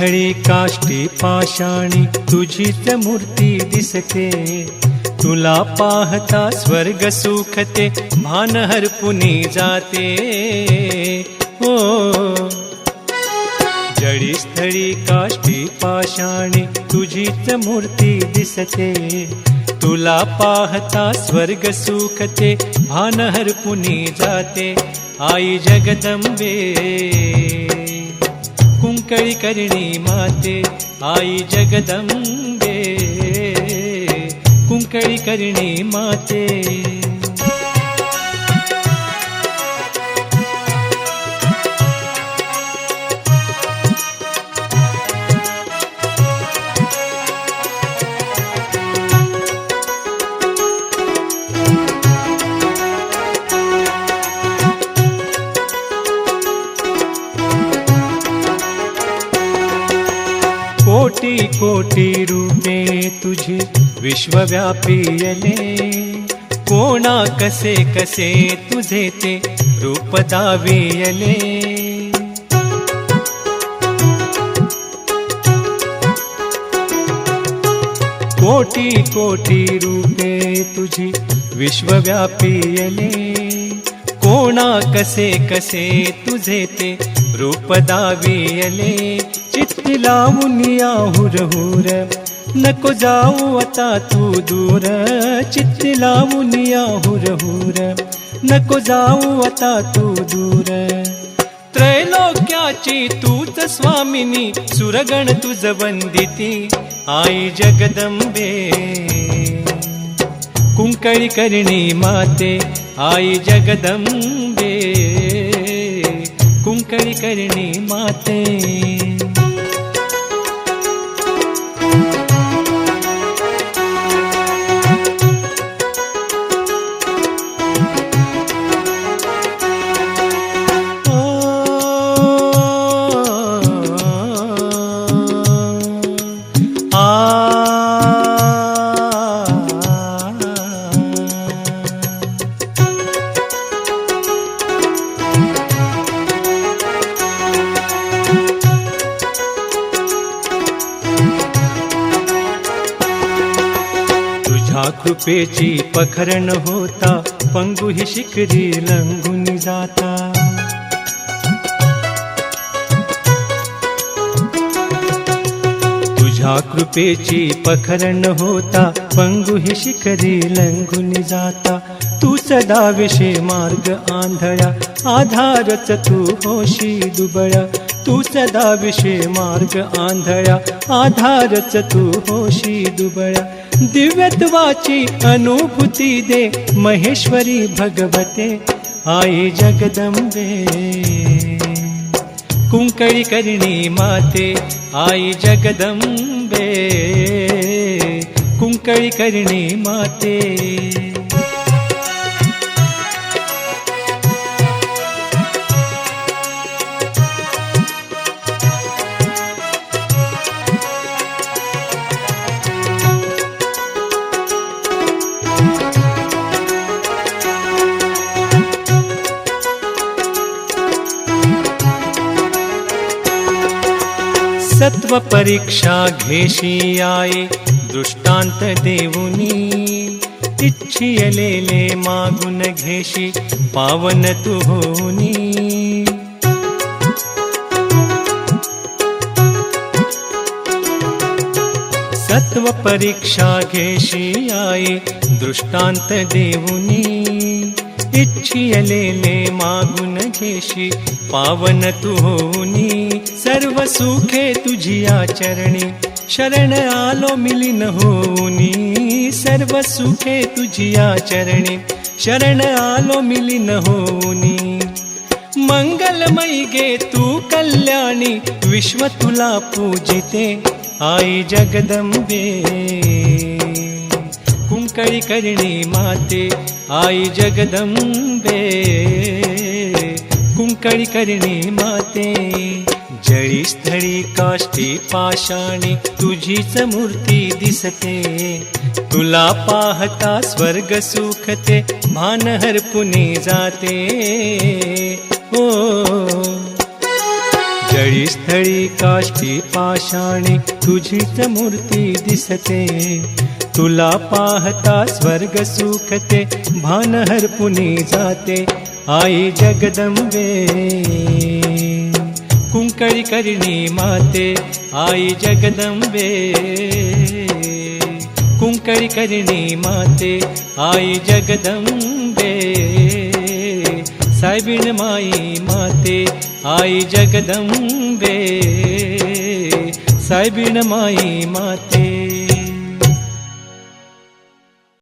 स्थळी काष्टी पाषाणी तुझीच मूर्ती दिसते, तुला पाहता स्वर्ग सुखते, भान हरपुनी जाते ओ। जळी स्थळी काष्टी पाषाणी तुझीच मूर्ती दिसते, तुला पाहता स्वर्ग सुखते, भान हरपुनी जाते। आई जगदंबे कुंकळी करणी माते, आई जगदंबे कुंकळी करणी माते। कोटी कोटी रूपे तुझी विश्वव्यापीयले, कोणा कसे कसे तुझे ते रूप दावियले। कोटी कोटी रूपे तुझी विश्वव्यापीयले, कोणा कसे कसे तुझे ते रूप दावियले। चित्त लावून आहुर हुर नको जाऊ आता तू दूर, चित्त लावून आहुर हुर नको जाऊ आता तू दूर। त्रैलोक्याची तूच स्वामिनी, सुरगण तुझ वंदिती, आई जगदंबे कुंकळी करणी माते, आई जगदंबे कुंकळी करणी माते। कृपेची पखरण होता, पंगु ही शिखरी लंघून जाता। तुझ्या कृपेची पखरण होता, पंगु ही शिखरी लंघून जाता। तू सदा विषे मार्ग आंधळा, आधारच तू होशी दुबळा। तू सदा विषे मार्ग आंधळा, आधारच तू होशी दुबळा। दिव्यत्वाची अनुभूती दे महेश्वरी भगवते, आई जगदंबे कुंकळी करणी माते, आई जगदंबे कुंकळी करणी माते। सत्व परीक्षा घेशी आई दृष्टांत देऊनी, इच्छियलेले मागून घेशी पावन तू होनी। सत्व परीक्षा घेशी आई दृष्टांत देऊनी, इच्छियलेले मागून घेशी पावन तू होनी। सर्व सुखे तुझी आचरणी, शरण आलो मिलीन होनी। सर्व सुखे तुझी आचरणी, शरण आलो मिलीन होनी। मंगलमयी गे तू कल्याणी, विश्व तुला पूजिते, आई जगदंबे कुंकळी करणी माते, आई जगदंबे कुंकळी करणी माते। जळी स्थळी काष्टी पाषाणी तुझीच मूर्ती दिसते, तुला पाहता स्वर्ग सुखते, भान हरपुनी जाते ओ। जळी काष्टी पाषाणी तुझीच मूर्ती दिसते. तुला पाहता स्वर्ग सुखते भान हरपुनी जाते. आई जगदंबे कुंकळी करणी माते. आई जगदंबे कुंकळी करणी माते. आई जगदंबे सायबीण माई माते. आई जगदंबे सायबीण माई माते.